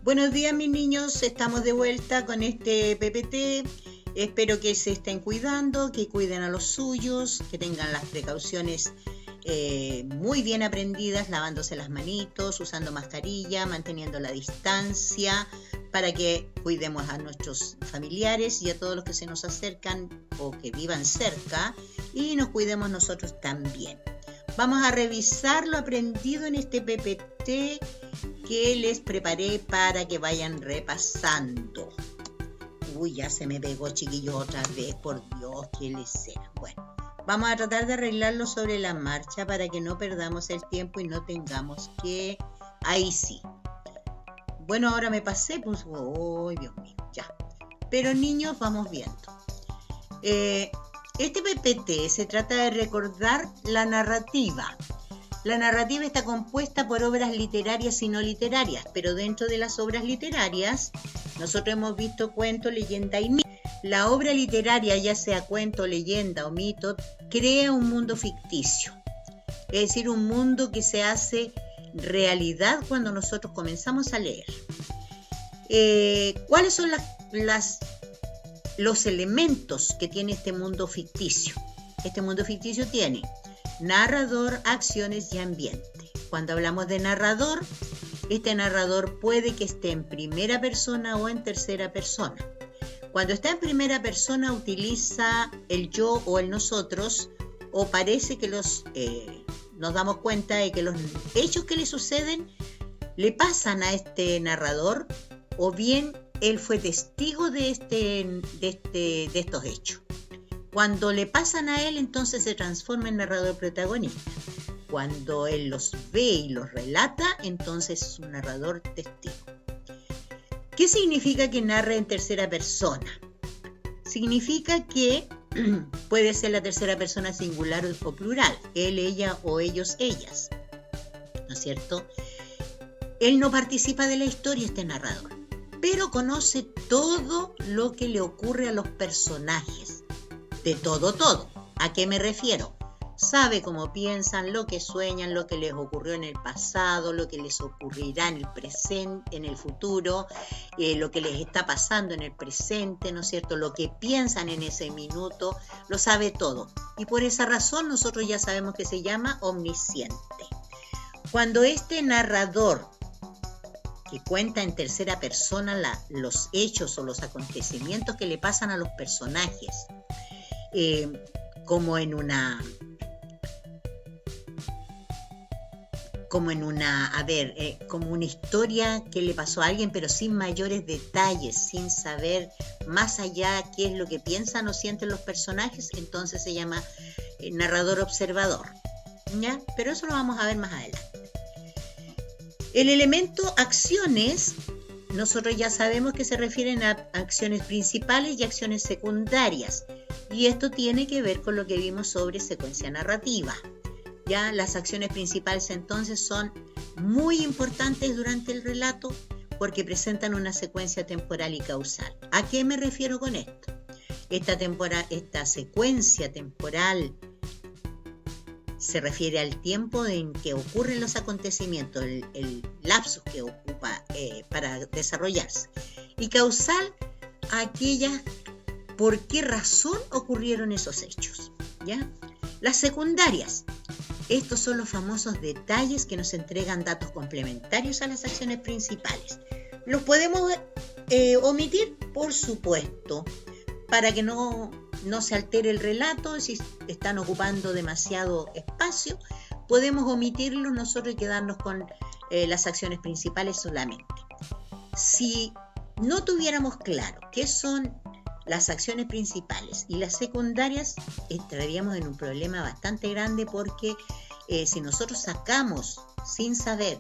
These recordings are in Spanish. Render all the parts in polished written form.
Buenos días, mis niños, estamos de vuelta con este PPT. Espero que se estén cuidando, que cuiden a los suyos, que tengan las precauciones muy bien aprendidas, lavándose las manitos, usando mascarilla, manteniendo la distancia, para que cuidemos a nuestros familiares y a todos los que se nos acercan o que vivan cerca, y nos cuidemos nosotros también. Vamos a revisar lo aprendido en este PPT que les preparé para que vayan repasando. Uy, ya se me pegó, chiquillos, otra vez, por Dios, que les sea. Bueno, vamos a tratar de arreglarlo sobre la marcha para que no perdamos el tiempo y no tengamos que... Ahí sí. Bueno, ahora me pasé, pues, oh, Dios mío, ya. Pero niños, vamos viendo. Este PPT se trata de recordar la narrativa. La narrativa está compuesta por obras literarias y no literarias, pero dentro de las obras literarias nosotros hemos visto cuento, leyenda y mito. La obra literaria, ya sea cuento, leyenda o mito, crea un mundo ficticio, es decir, un mundo que se hace realidad cuando nosotros comenzamos a leer. ¿Cuáles son los elementos que tiene este mundo ficticio? Este mundo ficticio tiene narrador, acciones y ambiente. Cuando hablamos de narrador, este narrador puede que esté en primera persona o en tercera persona. Cuando está en primera persona utiliza el yo o el nosotros, o parece que nos damos cuenta de que los hechos que le suceden le pasan a este narrador, o bien él fue testigo de estos hechos. Cuando le pasan a él, entonces se transforma en narrador protagonista. Cuando él los ve y los relata, entonces es un narrador testigo. ¿Qué significa que narra en tercera persona? Significa que puede ser la tercera persona singular o plural, él, ella o ellos, ellas, ¿no es cierto? Él no participa de la historia, este narrador, pero conoce todo lo que le ocurre a los personajes. De todo. ¿A qué me refiero? Sabe cómo piensan, lo que sueñan, lo que les ocurrió en el pasado, lo que les ocurrirá en el presente, en el futuro, lo que les está pasando en el presente, ¿no es cierto? Lo que piensan en ese minuto, lo sabe todo. Y por esa razón nosotros ya sabemos que se llama omnisciente. Cuando este narrador que cuenta en tercera persona los hechos o los acontecimientos que le pasan a los personajes, como en una historia que le pasó a alguien, pero sin mayores detalles, sin saber más allá qué es lo que piensan o sienten los personajes, entonces se llama narrador observador, ¿ya? Pero eso lo vamos a ver más adelante. El elemento acciones, nosotros ya sabemos que se refieren a acciones principales y acciones secundarias, y esto tiene que ver con lo que vimos sobre secuencia narrativa. Ya las acciones principales entonces son muy importantes durante el relato porque presentan una secuencia temporal y causal. ¿A qué me refiero con esto? Esta secuencia temporal se refiere al tiempo en que ocurren los acontecimientos, el lapsus que ocupa para desarrollarse. Y causal, aquellas por qué razón ocurrieron esos hechos, ¿ya? Las secundarias, estos son los famosos detalles que nos entregan datos complementarios a las acciones principales. ¿Los podemos omitir? Por supuesto, para que no se altere el relato. Si están ocupando demasiado espacio, podemos omitirlos nosotros y quedarnos con las acciones principales solamente. Si no tuviéramos claro qué son las acciones principales y las secundarias, entraríamos en un problema bastante grande porque si nosotros sacamos sin saber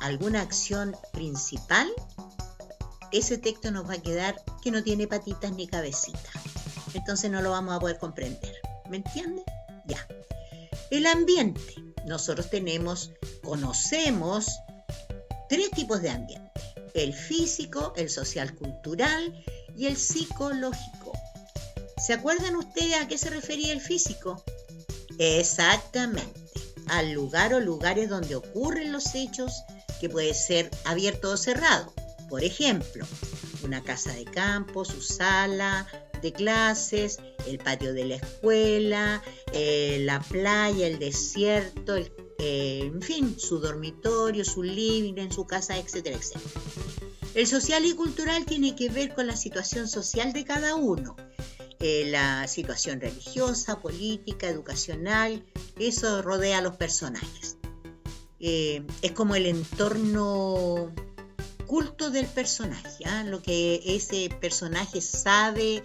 alguna acción principal, ese texto nos va a quedar que no tiene patitas ni cabecita. Entonces no lo vamos a poder comprender. ¿Me entienden? Ya. El ambiente. Nosotros conocemos 3 tipos de ambiente. El físico, el social cultural y el psicológico. ¿Se acuerdan ustedes a qué se refería el físico? Exactamente, al lugar o lugares donde ocurren los hechos, que puede ser abierto o cerrado. Por ejemplo, una casa de campo, su sala de clases, el patio de la escuela, la playa, el desierto, en fin, su dormitorio, su living en su casa, etcétera, etcétera. El social y cultural tiene que ver con la situación social de cada uno, la situación religiosa, política, educacional, eso rodea a los personajes. Es como el entorno culto del personaje, ¿eh? Lo que ese personaje sabe,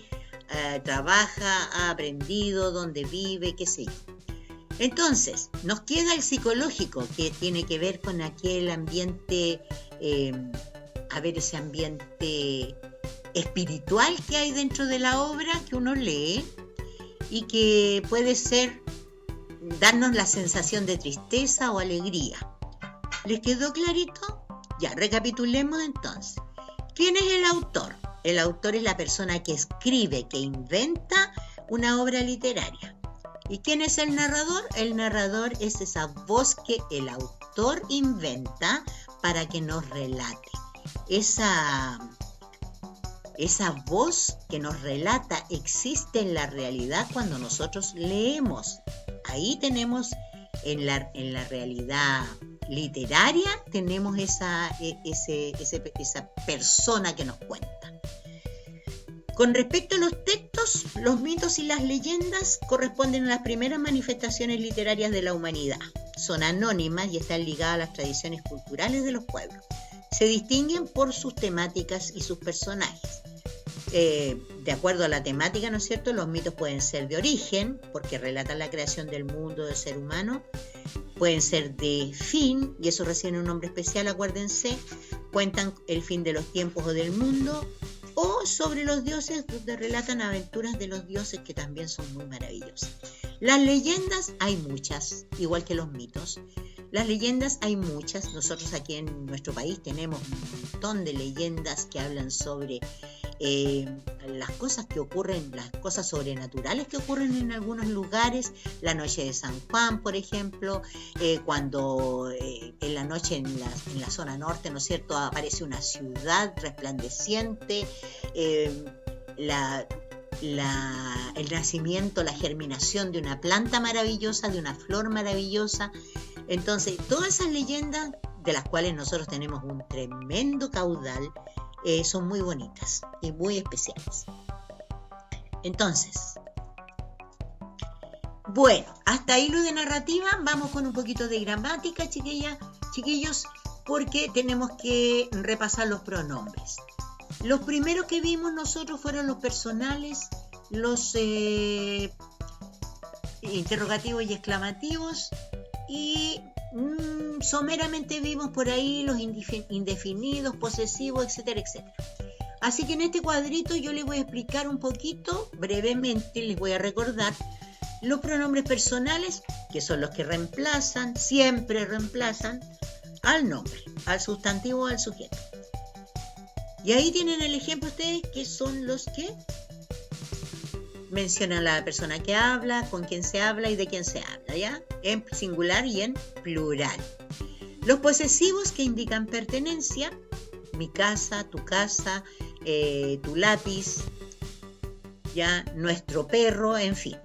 trabaja, ha aprendido, dónde vive, qué sé yo. Entonces, nos queda el psicológico, que tiene que ver con aquel ambiente, ese ambiente espiritual que hay dentro de la obra que uno lee y que puede ser darnos la sensación de tristeza o alegría. ¿Les quedó clarito? Ya, recapitulemos entonces. ¿Quién es el autor? El autor es la persona que escribe, que inventa una obra literaria. ¿Y quién es el narrador? El narrador es esa voz que el autor inventa para que nos relate. Esa voz que nos relata existe en la realidad cuando nosotros leemos. Ahí tenemos en la realidad literaria, tenemos esa persona que nos cuenta. Con respecto a los textos, los mitos y las leyendas corresponden a las primeras manifestaciones literarias de la humanidad. Son anónimas y están ligadas a las tradiciones culturales de los pueblos. Se distinguen por sus temáticas y sus personajes. De acuerdo a la temática, ¿no es cierto? Los mitos pueden ser de origen, porque relatan la creación del mundo, del ser humano. Pueden ser de fin, y eso recibe un nombre especial, acuérdense. Cuentan el fin de los tiempos o del mundo. O sobre los dioses, donde relatan aventuras de los dioses que también son muy maravillosas. Las leyendas hay muchas, igual que los mitos. Las leyendas hay muchas. Nosotros aquí en nuestro país tenemos un montón de leyendas que hablan sobre las cosas que ocurren, las cosas sobrenaturales que ocurren en algunos lugares. La noche de San Juan, por ejemplo, cuando en la noche en la zona norte, ¿no es cierto?, aparece una ciudad resplandeciente, el nacimiento, la germinación de una planta maravillosa, de una flor maravillosa. Entonces, todas esas leyendas, de las cuales nosotros tenemos un tremendo caudal, son muy bonitas y muy especiales. Entonces, bueno, hasta ahí lo de narrativa. Vamos con un poquito de gramática, chiquillos, porque tenemos que repasar los pronombres. Los primeros que vimos nosotros fueron los personales, los interrogativos y exclamativos, y someramente vimos por ahí los indefinidos, posesivos, etcétera, etcétera. Así que en este cuadrito yo les voy a explicar un poquito, brevemente les voy a recordar los pronombres personales, que son los que reemplazan, siempre reemplazan al nombre, al sustantivo o al sujeto. Y ahí tienen el ejemplo ustedes, que son los que mencionan a la persona que habla, con quién se habla y de quién se habla, ¿ya? En singular y en plural. Los posesivos, que indican pertenencia, mi casa, tu lápiz, ya, nuestro perro, en fin.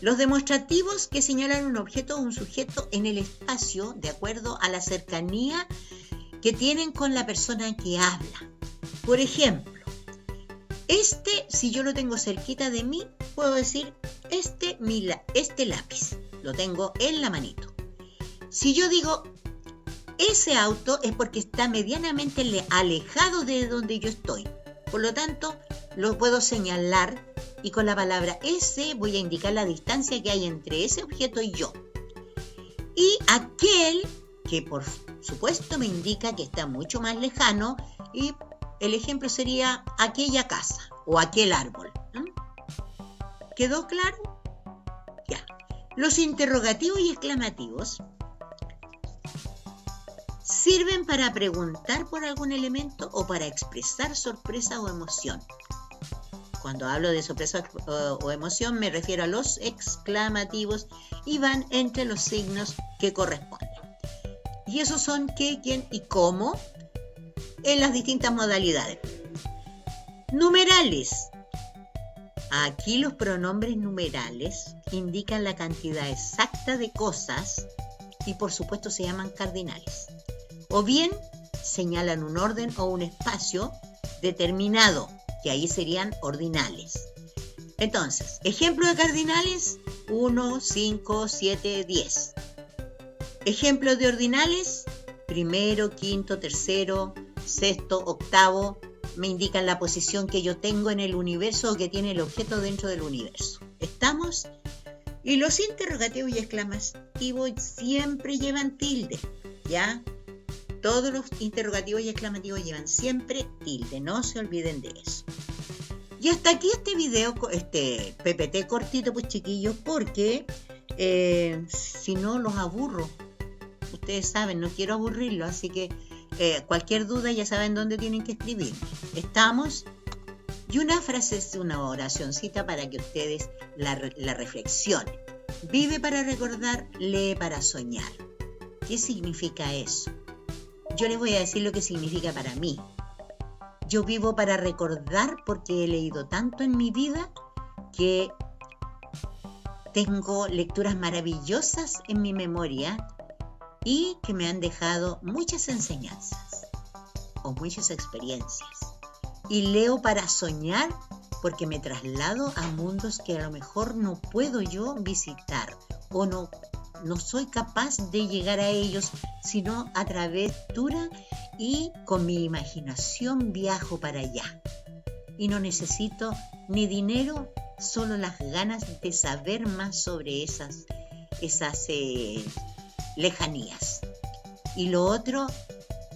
Los demostrativos, que señalan un objeto o un sujeto en el espacio de acuerdo a la cercanía que tienen con la persona que habla. Por ejemplo, si yo lo tengo cerquita de mí, puedo decir este lápiz, lo tengo en la manito. Si yo digo ese auto, es porque está medianamente alejado de donde yo estoy. Por lo tanto, lo puedo señalar y con la palabra ese voy a indicar la distancia que hay entre ese objeto y yo. Y aquel, que por supuesto me indica que está mucho más lejano, y el ejemplo sería aquella casa o aquel árbol. ¿Quedó claro? Ya. Los interrogativos y exclamativos sirven para preguntar por algún elemento o para expresar sorpresa o emoción. Cuando hablo de sorpresa o emoción me refiero a los exclamativos y van entre los signos que corresponden. Y esos son qué, quién y cómo. en las distintas modalidades. Numerales. Aquí los pronombres numerales indican la cantidad exacta de cosas y por supuesto se llaman cardinales. O bien señalan un orden o un espacio determinado, que ahí serían ordinales. Entonces, ejemplo de cardinales, 1, 5, 7, 10. Ejemplo de ordinales, primero, quinto, tercero, sexto, octavo, me indican la posición que yo tengo en el universo o que tiene el objeto dentro del universo. ¿Estamos? Y los interrogativos y exclamativos siempre llevan tilde, ¿ya? Todos los interrogativos y exclamativos llevan siempre tilde, no se olviden de eso. Y hasta aquí este video, este PPT cortito, pues chiquillos, porque si no los aburro. Ustedes saben, no quiero aburrirlos, así que cualquier duda ya saben dónde tienen que escribir. ¿Estamos? Y una frase es una oracioncita para que ustedes la reflexionen. Vive para recordar, lee para soñar. ¿Qué significa eso? Yo les voy a decir lo que significa para mí. Yo vivo para recordar porque he leído tanto en mi vida que tengo lecturas maravillosas en mi memoria y que me han dejado muchas enseñanzas o muchas experiencias. Y leo para soñar porque me traslado a mundos que a lo mejor no puedo yo visitar o no soy capaz de llegar a ellos, sino a través de lectura y con mi imaginación viajo para allá. Y no necesito ni dinero, solo las ganas de saber más sobre esas lejanías. Y lo otro,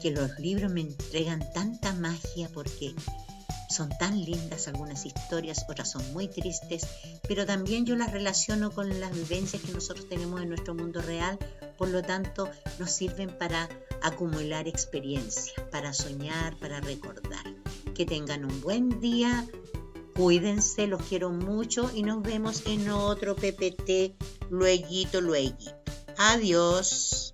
que los libros me entregan tanta magia porque son tan lindas algunas historias, otras son muy tristes, pero también yo las relaciono con las vivencias que nosotros tenemos en nuestro mundo real, por lo tanto nos sirven para acumular experiencias, para soñar, para recordar. Que tengan un buen día, cuídense, los quiero mucho y nos vemos en otro PPT lueguito. Adiós.